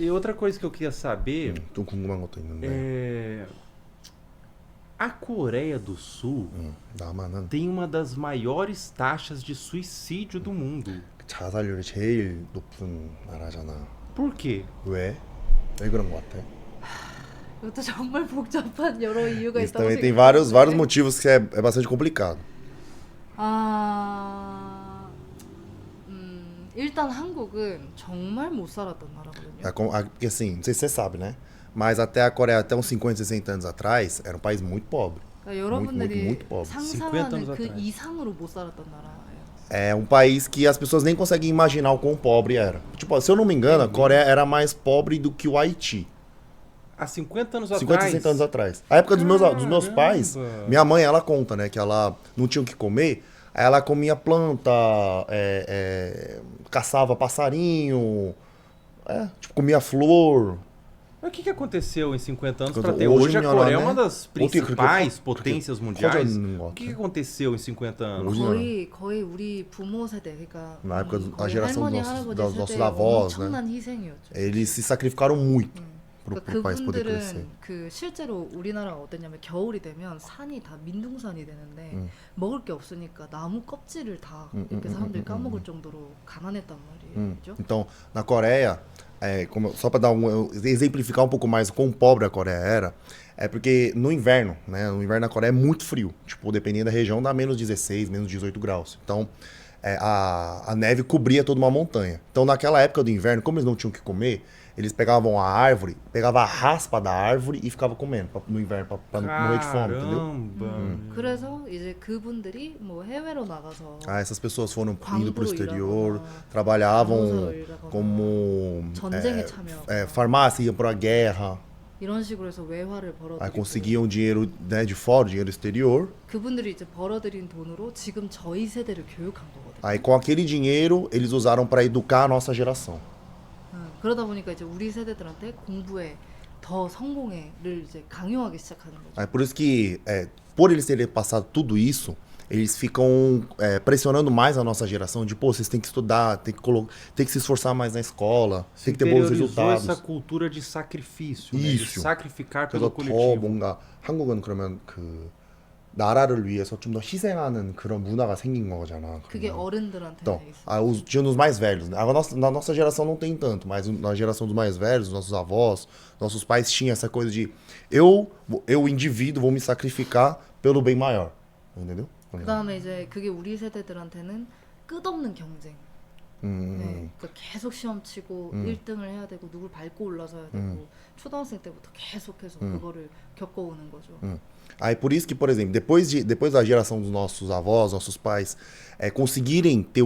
E outra coisa que eu queria saber 좀 궁금한 것도 있는데 é... A Coreia do Sul 남한은 tem uma das maiores taxas de suicídio do mundo. 자살률이 제일 높은 나라잖아. Por quê? 왜? 왜 그런 것 같아? 이것도 정말 복잡한 여러 이유가 Isso 있다고 também tem 생각하는데. vários motivos que é bastante complicado. 아, 일단 한국은 정말 못 sal았던 나라거든요. Porque assim, não sei se você sabe, né? Mas até a Coreia, até uns 50, 60 anos atrás, era um país muito pobre. 그러니까 여러분들이 muito pobre. 50 상상하는 anos 그 atrás. 이상으로 못 살았던 나라예요. É um país que as pessoas nem conseguem imaginar o quão pobre era. Tipo, se eu não me engano, a Coreia era mais pobre do que o Haiti. Há 50 anos 50, atrás. 60 anos atrás. A época dos meus pais, Caramba. minha mãe, ela conta, né? Que ela não tinha o que comer. Aí ela comia planta, caçava passarinho, tipo, comia flor. Mas o que aconteceu em 50 anos Porque para ter hoje hoje? A minha Coreia é né? uma das Porque- principais porque- potências porque- mundiais. porque- O que aconteceu em 50 anos? hoje- 거의 우리 부모 세대, 그러니까 Na época da 거의 geração 할머니, dos 할아버지 nossos 세대의 avós, né? 엄청난 희생이었죠. Eles se sacrificaram muito pro 그러니까 país poder crescer. 그분들은 그 실제로 우리나라가 어땠냐면 겨울이 되면 산이 다 민둥산이 되는데 먹을 게 없으니까 나무 껍질을 다 이렇게 사람들이 까먹을 정도로 가난했단 말이죠. Então, na Coreia, só para exemplificar um pouco mais o quão pobre a Coreia era, é porque no inverno, né? No inverno na Coreia é muito frio. Tipo, dependendo da região, dá menos 16, menos 18 graus. Então, a neve cobria toda uma montanha. Então, naquela época do inverno, como eles não tinham o que comer, eles pegavam a árvore, pegavam a raspa da árvore e ficavam comendo no inverno, pra não morrer de fome, entendeu? Caramba. 그래서 이제 그분들이 뭐 해외로 나가서 Essas pessoas foram indo pro 광부로 exterior, 일하거나 trabalhavam 간호사로 일하거나 como 전쟁에 참여하거나 farmácia, iam pra guerra, 이런 식으로 해서 외화를 aí 벌어들이고 conseguiam dinheiro, né, de fora, dinheiro exterior. 그분들이 이제 벌어들인 돈으로 지금 저희 세대를 교육한 거거든요. Aí com aquele dinheiro eles usaram para educar a nossa geração. 그러다 보니까 이제 우리 세대들한테 공부에 더 성공에를 이제 강요하기 시작하는 거죠. Aí por isso que, por eles terem passado tudo isso, eles ficam pressionando mais a nossa geração de, pô, vocês têm que estudar, tem que se esforçar mais na escola, tem que ter bons Interiorizou resultados. essa cultura de sacrifício, né? De Isso. sacrificar 그래서 pelo 더 coletivo. 뭔가 한국은 그러면 그 나라를 위해서 좀 더 희생하는 그런 문화가 생긴 거잖아. 그게 그러면. 어른들한테 Então, 있어요. tinha nos mais velhos. Né? Na nossa geração não tem tanto, mas na geração dos mais velhos, nossos avós, nossos pais tinham essa coisa de eu indivíduo, vou me sacrificar pelo bem maior. Entendeu? 그다음에 이제 그게 우리 세대들한테는 끝없는 경쟁. 네, 그러니까 계속 시험 치고 1등을 해야 되고 누굴 밟고 올라서야 되고 초등학생 때부터 계속해서 그거를 겪어오는 거죠. Aí por isso que, por exemplo, depois da geração dos nossos avós, nossos pais, conseguirem ter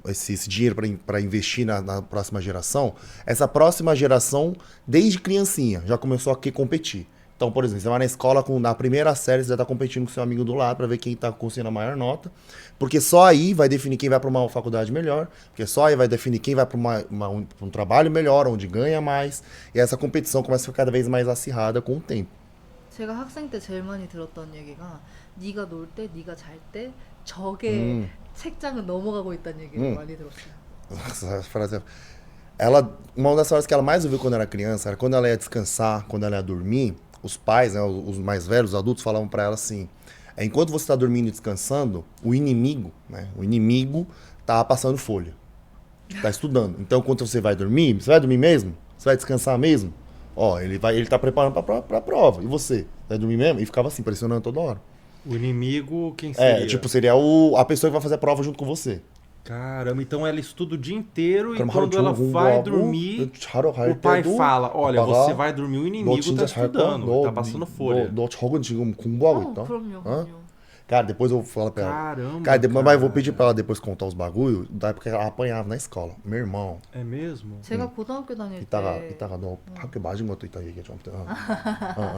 esse dinheiro para investir na próxima geração, essa próxima geração, desde criancinha, já começou a competir. Então, por exemplo, você vai na escola, na primeira série, você já está competindo com seu amigo do lado para ver quem está conseguindo a maior nota, porque só aí vai definir quem vai para uma faculdade melhor, porque só aí vai definir quem vai para um trabalho melhor, onde ganha mais, e essa competição começa a ficar cada vez mais acirrada com o tempo. 제가 학생 때 제일 많이 들었던 얘기가 네가 놀 때, 네가 잘 때 적의 책장은 넘어가고 있다는 얘기를 많이 들었어요. Essa frase, uma das frases que ela mais ouviu quando era criança era quando ela ia descansar, quando ela ia dormir, os pais, né, os mais velhos, os adultos, falavam para ela assim: enquanto você está dormindo e descansando, o inimigo tá passando folha, tá estudando. Então, quando você vai dormir mesmo? Você vai descansar mesmo? Ó, ele tá preparando pra prova. E você? Vai dormir mesmo? E ficava assim, pressionando toda hora. O inimigo, quem seria? Seria a pessoa que vai fazer a prova junto com você. Caramba, então ela estuda o dia inteiro e 그럼 quando ela 종일 vai 공부하고, dormir, 자러 갈 o pai 때도 fala, olha, 아빠가 você vai dormir, o 너 inimigo tá 진짜 잘 거야? estudando, tá passando folha. 너 적은 지금 공부하고 있다. 그럼요, 어? 그럼요. Cara, depois eu falo pra ela. Caramba, Cara, mas eu vou cara. pedir pra ela depois contar os bagulho da época que ela apanhava na escola. Meu irmão, É mesmo? 제가 고등학교 다닐 이따가 때 너 학교 맞은 것도 있다 얘기해 줘. 아무튼.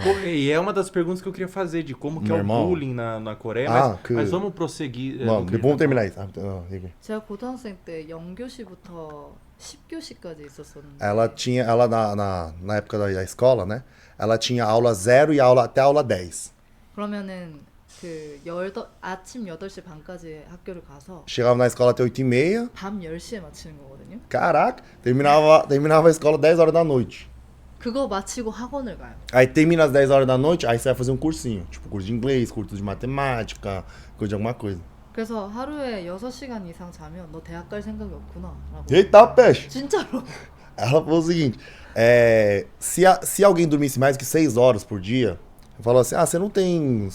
Pô, e é uma das perguntas que eu queria fazer, de como que é Meu o irmão. bullying na Coreia, Ah, mas vamos prosseguir. Não, no que a gente vamos tá terminar isso. Amu튼, 얘기해. 제가 고등학생 때 0교시부터 10교시까지 있었었는데 Ela na época da escola, né? Ela tinha aula 0 e até aula 10. 그러면은 아침 8시 반까지 학교를 가서 Chegava na escola até 8h30. 밤 10시에 마치는 거거든요. Caraca, terminava a escola 10 horas da noite. 그거 마치고 학원을 가요. Aí termina às 10 horas da noite, aí você vai fazer um cursinho. Tipo, curso de inglês, curso de matemática, curso de alguma coisa. 그래서 하루에 6시간 이상 자면 너 대학 갈 생각이 없구나 라고. Eita, peixe! 진짜로. Ela falou o seguinte, se alguém dormisse mais que 6 horas por dia, falou assim, você não tem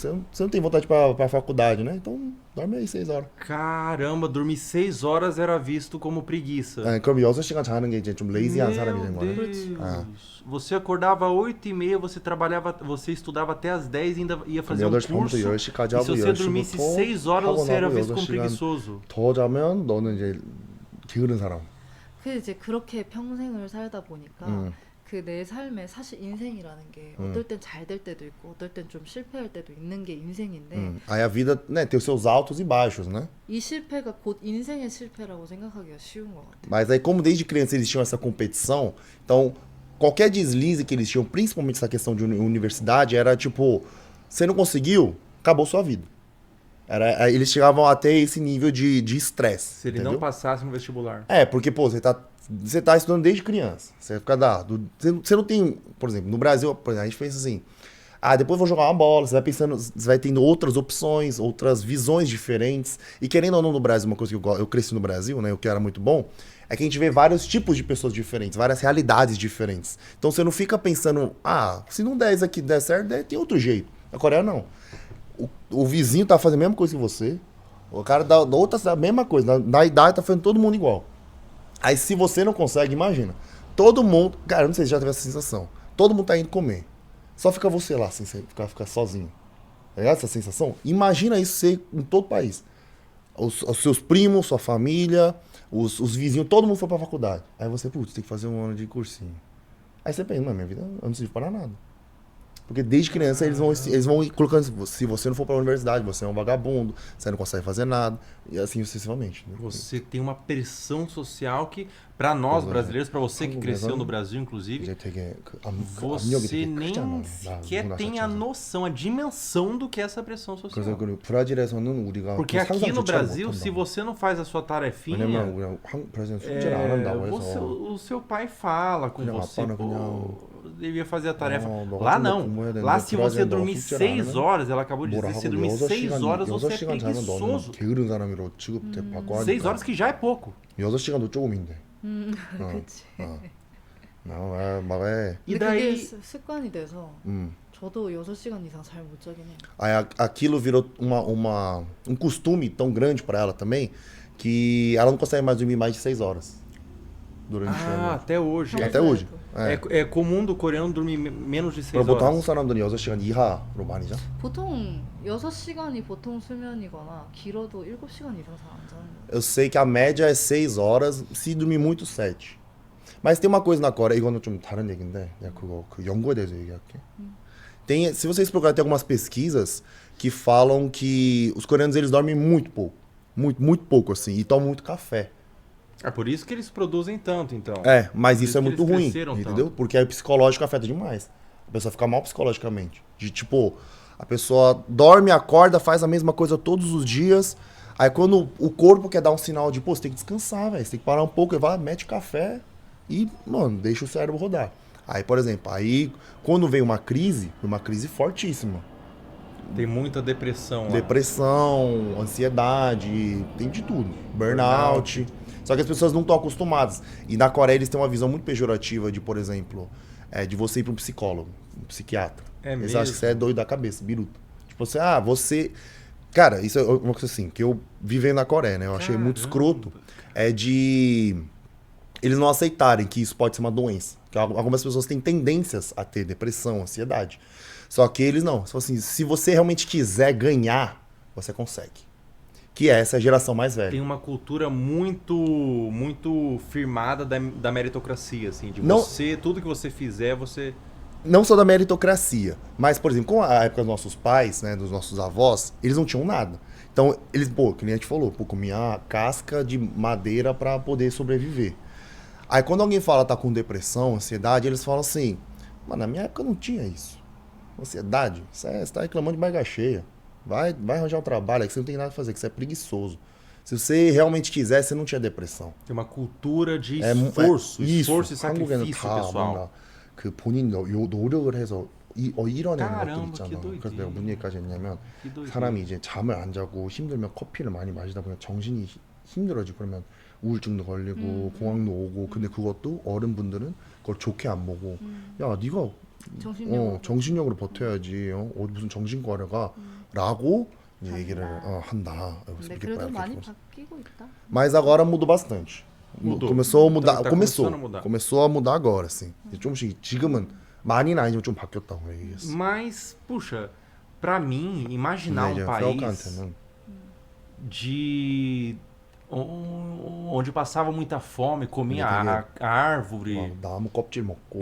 vontade de ir pra faculdade, né? Então dorme aí 6 horas. Caramba, dormir 6 horas era visto como preguiça. 그럼 6시간 자는 게 이제 좀 lazy한 사람이 된 Meu 거네. Deus. Você acordava às 8h30, você estudava até às 10 e ainda ia fazer um 8시 curso. 밤부터 E 10시까지 se 하고 você dormisse 6 horas, você era visto como 6시간 preguiçoso. 더 자면 너는 이제 게으른 사람. 그 이제 그렇게 평생을 살다 보니까 그 내 삶에 사실 인생이라는 게 어떨 땐 잘 될 때도 있고 어떨 땐 좀 실패할 때도 있는 게 인생인데 Aí a vida, né, tem os seus altos e baixos, né? 이 실패가 곧 인생의 실패라고 생각하기가 쉬운 것 같아요. Mas aí, como desde criança eles tinham essa competição, então qualquer deslize que eles tinham, principalmente essa questão de universidade, era tipo, você não conseguiu, acabou sua vida. Eles chegavam até esse nível de estresse. Se ele entendeu? não passasse no vestibular. Porque, pô, você tá estudando desde criança. Você fica você não tem, por exemplo, no Brasil, por exemplo, a gente pensa assim, depois eu vou jogar uma bola, você vai pensando, você vai tendo outras opções, outras visões diferentes. E querendo ou não, no Brasil, uma coisa que eu cresci no Brasil, né, o que era muito bom, é que a gente vê vários tipos de pessoas diferentes, várias realidades diferentes. Então você não fica pensando, se não der isso aqui der certo, tem outro jeito. Na Coreia, não. O vizinho tá fazendo a mesma coisa que você, o cara da outra cidade, a mesma coisa, na idade tá fazendo todo mundo igual. Aí se você não consegue, imagina. Todo mundo, cara, eu não sei se já teve essa sensação. Todo mundo tá indo comer. Só fica você lá, assim, você ficar sozinho. Tá ligado? Essa sensação? Imagina isso ser em todo o país. Os seus primos, sua família, os vizinhos, todo mundo foi pra faculdade. Aí você, putz, tem que fazer um ano de cursinho. Aí você pensa, minha vida eu não serve para nada. Porque desde criança eles vão colocando, se você não for pra universidade, você é um vagabundo, você não consegue fazer nada, e assim sucessivamente. Né? Você tem uma pressão social que, para nós brasileiros, para você que cresceu no Brasil, inclusive, você nem sequer tem a noção, a dimensão do que é essa pressão social. Porque aqui no Brasil, se você não faz a sua tarefinha, o seu pai fala com você, devia fazer a tarefa. Lá não. Lá se você dormir 6 horas, ela acabou de dizer, se dormir 6 horas, você é preguiçoso. 6 horas que já é pouco. 6시간도 조금인데. 그치. E 근데 daí... 그게 습관이 돼서 저도 6시간 이상 잘 못 자긴 해요. Aí aquilo virou um costume tão grande pra ela também, que ela não consegue mais dormir mais de 6 horas. Durante até hoje. até hoje. É comum do coreano dormir menos de 6 그럼 보통 한국 horas. 사람들은 6시간 이하로 많이 자? 보통 6시간이 보통 수면이거나 길어도 7시간 이상 잘 안 자는 거예요. Eu sei que a média é 6 horas, se dormir muito 7. Mas tem uma coisa na Coreia, 이거는 좀 다른 얘기인데, 내가 그 연구에 대해서 얘기할게. Se vocês procurarem, tem algumas pesquisas que falam que os coreanos eles dormem muito pouco. Muito pouco, assim, e tomam muito café. É por isso que eles produzem tanto, então. Mas Por isso é que muito eles ruim, cresceram entendeu? tanto. Porque aí o psicológico afeta demais. A pessoa fica mal psicologicamente. De tipo, a pessoa dorme, acorda, faz a mesma coisa todos os dias. Aí quando o corpo quer dar um sinal de, você tem que descansar, velho. Você tem que parar um pouco, ele vai, mete café e, mano, deixa o cérebro rodar. Aí, por exemplo, quando vem uma crise fortíssima. Tem muita depressão lá. Depressão, ansiedade, tem de tudo. Burnout. Só que as pessoas não estão acostumadas. E na Coreia eles têm uma visão muito pejorativa de, por exemplo, de você ir para um psicólogo, um psiquiatra. Eles mesmo? acham que você é doido da cabeça, biruta. Tipo assim, você... Cara, isso é uma coisa assim, que eu vivei na Coreia, né? Eu achei muito escroto. De eles não aceitarem que isso pode ser uma doença. Que algumas pessoas têm tendências a ter depressão, ansiedade. Só que eles não. Assim, se você realmente quiser ganhar, você consegue. Que essa é a geração mais velha. Tem uma cultura muito firmada da meritocracia, assim, de Não, tudo que você fizer, você... Não só da meritocracia, mas, por exemplo, com a época dos nossos pais, né, dos nossos avós, eles não tinham nada. Então, eles, que nem a gente falou, comia casca de madeira para poder sobreviver. Aí, quando alguém fala tá com depressão, ansiedade, eles falam assim, mano, na minha época não tinha isso. Ansiedade? Você tá reclamando de barriga cheia. Vai arranjar um trabalho, é que você não tem nada a fazer, que você é preguiçoso. Se você realmente quiser, você não tinha depressão. Tem uma cultura de esforço e sacrifício, pessoal. 그 본인 노력을 해서 이뤄내는 Caramba, 것들 que 있잖아. doideira. 그래서 내가 뭔 얘기까지 했냐면 Que doideira. 사람이 이제 잠을 안 자고 힘들면 커피를 많이 마시다 보면 정신이 힘들어지고 그러면 우울증도 걸리고 공황도 오고 근데 그것도 어른분들은 그걸 좋게 안 보고 야 네가 정신력으로 버텨야지 무슨 정신과를 가라고 얘기를 한다. 근데 그래도 많이 바뀌고 있다. Mas agora mudou bastante. Mudou. começou a mudar. Tá começou. começando a mudar. Começou a mudar agora, assim. 좀씩 지금은 많이는 아니지만 좀 바뀌었다고 얘기했어. Mas, puxa, pra mim, imaginar um país de onde passava muita fome, comia a árvore, 나무 껍질 먹고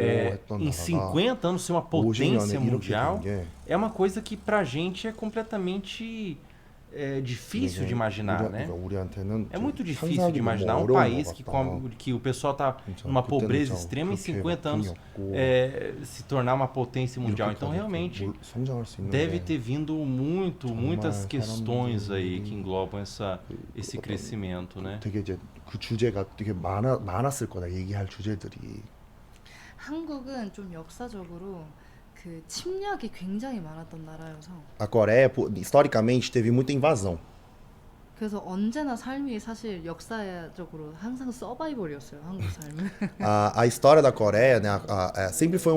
em 50 anos ser uma potência mundial, é uma coisa que pra gente é completamente difícil de imaginar, né? É muito difícil de imaginar um país que o pessoal tá numa pobreza extrema em 50 anos se tornar uma potência mundial. Então, realmente, deve ter vindo muitas questões aí que englobam esse crescimento, né? 되게 이제 그 주제가 되게 많았을 거다, 얘기할 주제들이. 한국은 좀 역사적으로 그 침략이 굉장히 많았던 나라여서. A Coreia, historicamente, teve muita invasão. 그래서 언제나 삶이 사실 역사적으로 항상 서바이벌이었어요, 한국 삶은. A história da Coreia, né, sempre foi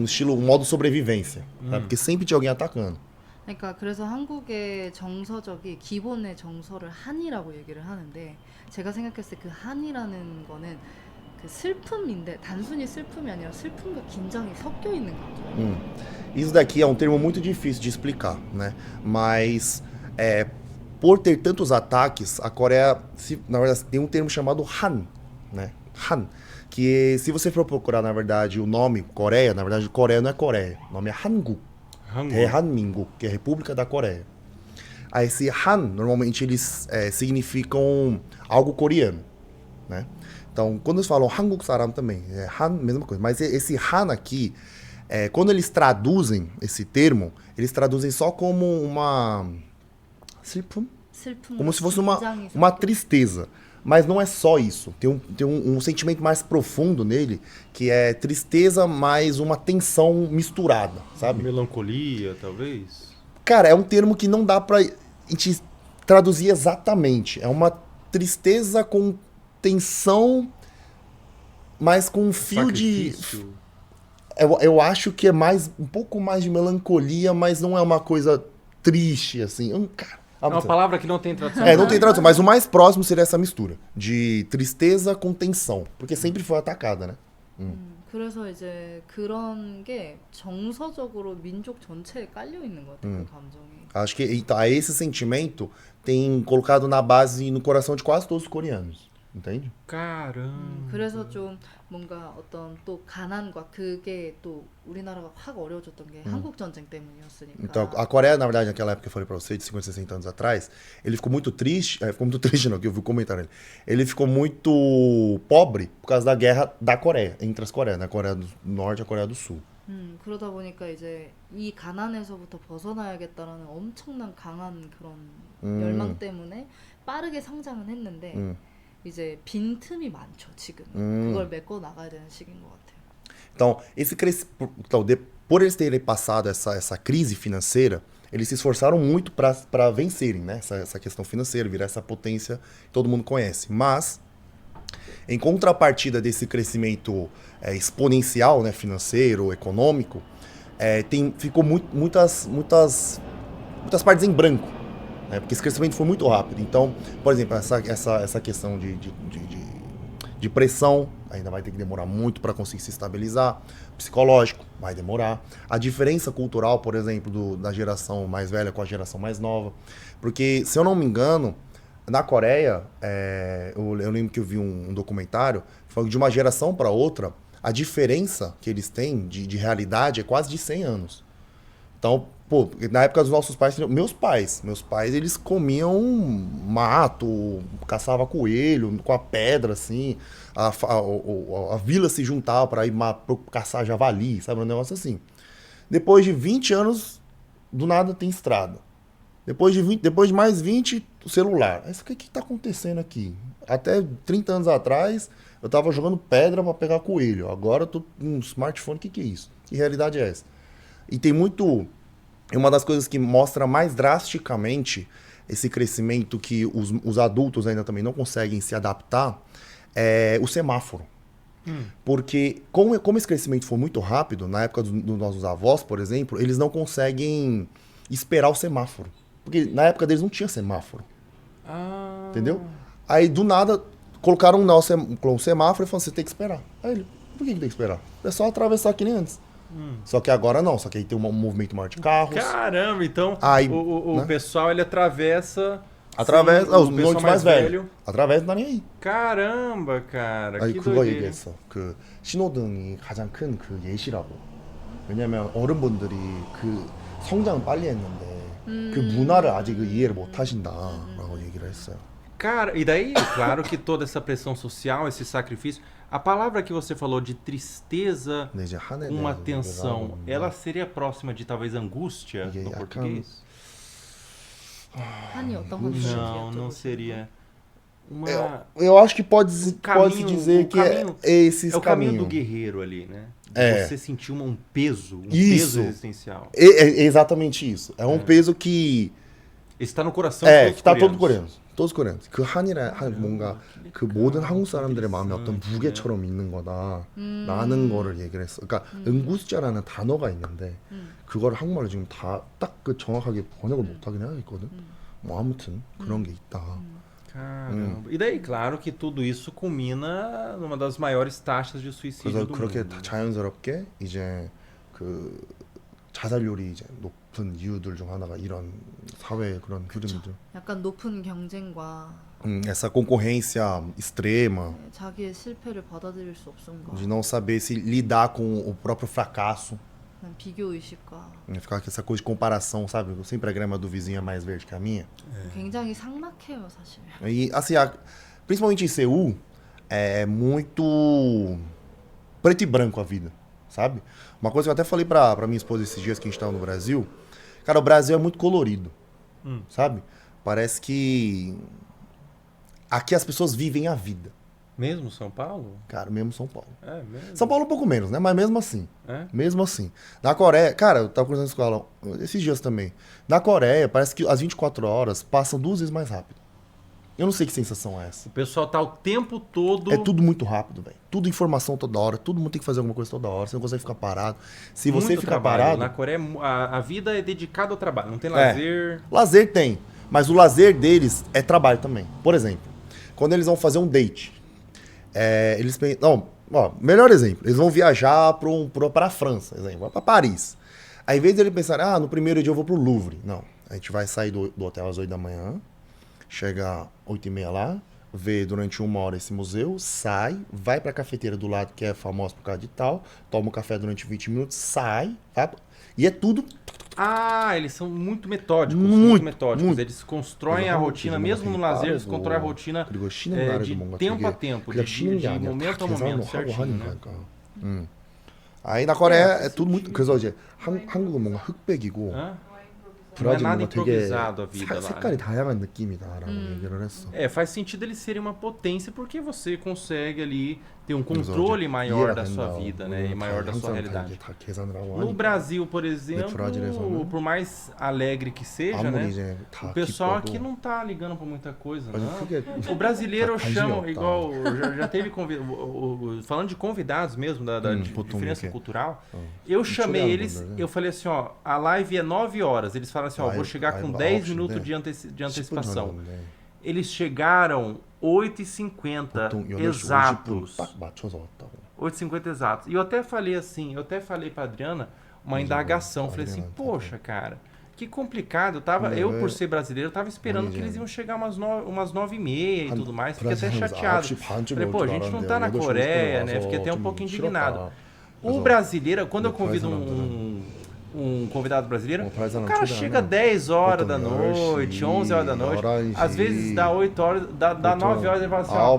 estilo, um modo de sobrevivência, né, porque sempre tinha alguém atacando. 그러니까 그래서 한국의 정서적이 기본의 정서를 한이라고 얘기를 하는데 제가 생각했을 때 그 한이라는 거는 그 슬픔인데 단순히 슬픔이 아니라 슬픔과 긴장이 섞여 있는 거죠. Isso daqui é um termo muito difícil de explicar, né? Mas por ter tantos ataques, a Coreia, na verdade, tem um termo chamado Han, né? Han, que se você for procurar, na verdade, o nome Coreia, na verdade, Coreia não é Coreia, o nome é Hanguk. Hanmingu, que é a República da Coreia. Aí esse Han, normalmente eles significam algo coreano, né? Então, quando eles falam Hanguk saram também, Han, mesma coisa. Mas esse Han aqui, quando eles traduzem esse termo, eles traduzem só como uma 슬픔? Como se fosse uma tristeza. Mas não é só isso. Tem um sentimento mais profundo nele, que é tristeza mais uma tensão misturada, sabe? Melancolia, talvez? Cara, é um termo que não dá pra gente traduzir exatamente. É uma tristeza com tensão, mas com um fio sacrifício. Eu acho que é um pouco mais de melancolia, mas não é uma coisa triste, assim. Cara, é uma palavra que não tem tradução. Não tem tradução, mas o mais próximo seria essa mistura de tristeza com tensão, porque sempre foi atacada, né? 그래서 이제 그런 게 정서적으로 민족 전체에 깔려 있는 것 같아요, 그 감정이. Acho que esse sentimento tem colocado na base, no coração de quase todos os coreanos. Entende? Caramba. 그래서 좀 뭔가 어떤 또 가난과 그게 또 우리나라가 확 어려워졌던 게 한국 전쟁 때문이었으니까. Então, a Coreia, na verdade, naquela época que eu falei pra você, de 50, 60 anos atrás, ele ficou muito triste não, que eu vi o comentário dele. Ele ficou muito pobre por causa da guerra da Coreia, entre as Coreias, né? A Coreia do Norte e a Coreia do Sul. 그러다 보니까 이제 이 가난에서부터 벗어나야겠다라는 엄청난 강한 그런 열망 때문에 빠르게 성장은 했는데 이제 빈틈이 많죠, 지금. 그걸 메꿔 나가야 되는 시기인 것 같아요. Então, por eles terem passado essa crise financeira, eles se esforçaram muito para vencerem, né? Essa questão financeira, virar essa potência que todo mundo conhece. Mas, em contrapartida desse crescimento exponencial, né, financeiro, econômico, ficou muitas partes em branco. Porque esse crescimento foi muito rápido. Então, por exemplo, essa questão de pressão ainda vai ter que demorar muito para conseguir se estabilizar. Psicológico vai demorar. A diferença cultural, por exemplo, da geração mais velha com a geração mais nova. Porque, se eu não me engano, na Coreia, eu lembro que eu vi um documentário falando de uma geração para outra, a diferença que eles têm de realidade é quase de 100 anos. Então, na época dos nossos pais, meus pais, eles comiam mato, caçava coelho com a pedra, assim, a vila se juntava para ir caçar javali, sabe, um negócio assim. Depois de 20 anos, do nada tem estrada. Depois de mais 20, o celular. Aí, o que tá acontecendo aqui? Até 30 anos atrás, eu tava jogando pedra para pegar coelho. Agora eu tô com um smartphone. O que é isso? Que realidade é essa? E tem muito... Uma das coisas que mostra mais drasticamente esse crescimento que os adultos ainda também não conseguem se adaptar é o semáforo. Porque como esse crescimento foi muito rápido, na época dos nossos avós, por exemplo, eles não conseguem esperar o semáforo. Porque na época deles não tinha semáforo. Entendeu? Aí, do nada, colocaram um semáforo e falaram, você tem que esperar. Aí ele, por que tem que esperar? É só atravessar que nem antes. Só que agora não, só que aí tem um movimento maior de carros. Caramba, então aí, o né? pessoal, ele atravessa... Atravessa, os noites mais velhos. Atravessa, não tá nem aí. Caramba, cara, 아니, que 그거 doideira. 얘기했어. 그 신호등이 가장 큰 그 예시라고. 왜냐면 어른분들이 그 성장을 빨리 했는데 그 문화를 아직 이해를 못 하신다라고 얘기를 했어요. Cara, e daí, claro que toda essa pressão social, esse sacrifício, a palavra que você falou de tristeza 근데 이제 한에 com uma 대해서 tensão, 얘기를 ela seria próxima de talvez angústia 이게 no 약간- português? 한이 어떤 건지 Não seria uma... Eu acho que pode-se caminho- dizer o que caminho- é esses É o caminho caminhos. do guerreiro ali, né? É. Você sentir um peso, Isso. peso existencial. É exatamente isso. É um peso que Esse tá no coração de todos que tá os todos coreanos. coreanos. todos coreanos. 그 한이라 뭔가 그 모든 한국 사람들의 마음에 어떤 무게처럼 있는 거다라는 거를 얘기를 했어. 그러니까 응구스자라는 단어가 있는데 그거를 한국말로 지금 다 딱 그 정확하게 번역을 못 하긴 해야겠거든. 뭐 아무튼 그런 게 있다. Caramba. E daí, claro que tudo isso culmina numa das maiores taxas de suicídio 그래서 do 그렇게 mundo. 다 자연스럽게 이제 그 자살률이 이제 높은 이유들 중 하나가 이런 사회의 그런 흐름이죠. 약간 높은 경쟁과 Essa concorrência extrema, 자기의 실패를 받아들일 수 없음과 de não saber se lidar com o próprio fracasso, 그냥 비교 의식과 ficar com essa coisa de comparação, sabe? Sempre a grama do vizinho é mais verde que a minha. 굉장히 삭막해요 사실. E assim, principalmente em Seul, é muito preto e branco a vida, sabe? Uma coisa que eu até falei pra minha esposa esses dias que a gente tava no Brasil, cara, o Brasil é muito colorido, sabe? Parece que aqui as pessoas vivem a vida. Mesmo São Paulo? Cara, mesmo São Paulo. É mesmo? São Paulo um pouco menos, né? Mas mesmo assim. É? Mesmo assim. Na Coreia, cara, eu tava conversando com ela esses dias também. Na Coreia, parece que as 24 horas passam 2 vezes mais rápido. Eu não sei que sensação é essa. O pessoal tá o tempo todo... É tudo muito rápido, velho. Tudo informação toda hora. Todo mundo tem que fazer alguma coisa toda hora. Você não consegue ficar parado. Se você muito ficar trabalho. parado... Na Coreia, a vida é dedicada ao trabalho. Não tem lazer. Lazer tem. Mas o lazer deles é trabalho também. Por exemplo, quando eles vão fazer um date, eles pensam... Não, ó, melhor exemplo. Eles vão viajar pra França, exemplo, pra Paris. Aí, em vez de ele pensar, no primeiro dia eu vou pro Louvre. Não. A gente vai sair do hotel às 8 da manhã, chega às 8h30 lá, vê durante 1 hora esse museu, sai, vai pra cafeteira do lado, que é famosa por causa de tal, toma um café durante 20 minutos, sai, tá? E é tudo... Ah, eles são muito metódicos. Muito, metódicos. muito. Eles constroem a rotina, mesmo no lazer, eles constroem a rotina de tempo a tempo, de momento a momento, certinho, né? Aí na Coreia é tudo muito... 그래서 이제 한국은 뭔가 흑백이고 Não é nada improvisado a vida lá. 색깔이 다양한 느낌이다라고 얘기를 했어. Faz sentido eles serem uma potência porque você consegue ali ter um controle maior da sua vida, né? E maior da sua realidade. No Brasil, por exemplo, por mais alegre que seja, né? O pessoal aqui não tá ligando pra muita coisa, não. O brasileiro chama, igual, já teve falando de convidados mesmo, da diferença cultural, eu chamei eles, eu falei assim, ó, a live é 9 horas, eles falaram assim, ó, vou chegar com 10 minutos de antecipação. Eles chegaram 8h50 exatos. 8h50 exatos. E eu até falei assim, pra Adriana, uma indagação. Falei assim, poxa, cara, que complicado. Eu, por ser brasileiro, eu tava esperando que eles iam chegar umas 9h30 e tudo mais. Fiquei até chateado. Falei, pô, a gente não tá na Coreia, né? Fiquei até um pouco indignado. O brasileiro, quando eu convido um convidado brasileiro, o cara chega 10 horas da noite, 11 horas da noite, às vezes dá 8 horas, dá 9 horas e fala assim, ó,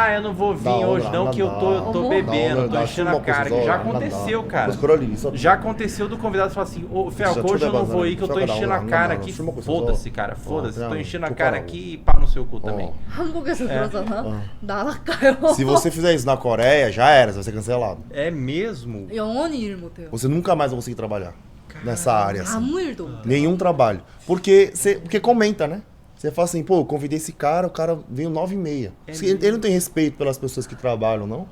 eu não vou vir hoje não, que eu tô bebendo, tô enchendo a cara, que já aconteceu, cara. Já aconteceu do convidado falar assim, ô, Felco, hoje eu não vou ir que eu tô enchendo a cara aqui, foda-se, cara, foda-se, tô enchendo a cara aqui e pau no seu cu também. 한국에서 그러잖아. 나갈까요? Se você fizer isso na Coreia, já era, você vai ser cancelado. É mesmo? 영원히 일 못해요. Você nunca mais vai conseguir trabalhar nessa área. Assim. 아무 일도 못해요. Nenhum trabalho. Porque comenta, né? Você fala assim, pô, eu convidei esse cara, o cara veio 9h30. Ele não tem respeito pelas pessoas que trabalham, não?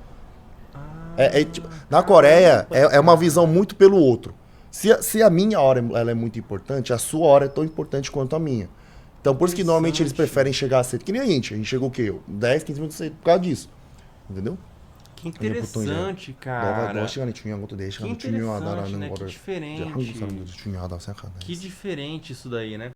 Tipo, na Coreia, é uma visão muito pelo outro. Se a minha hora ela é muito importante, a sua hora é tão importante quanto a minha. Então, por isso que normalmente eles preferem chegar cedo. Que nem a gente chegou o quê? 10, 15 minutos cedo por causa disso. Entendeu? Que interessante, cara. Que interessante, né? Que diferente. Que diferente isso daí, né?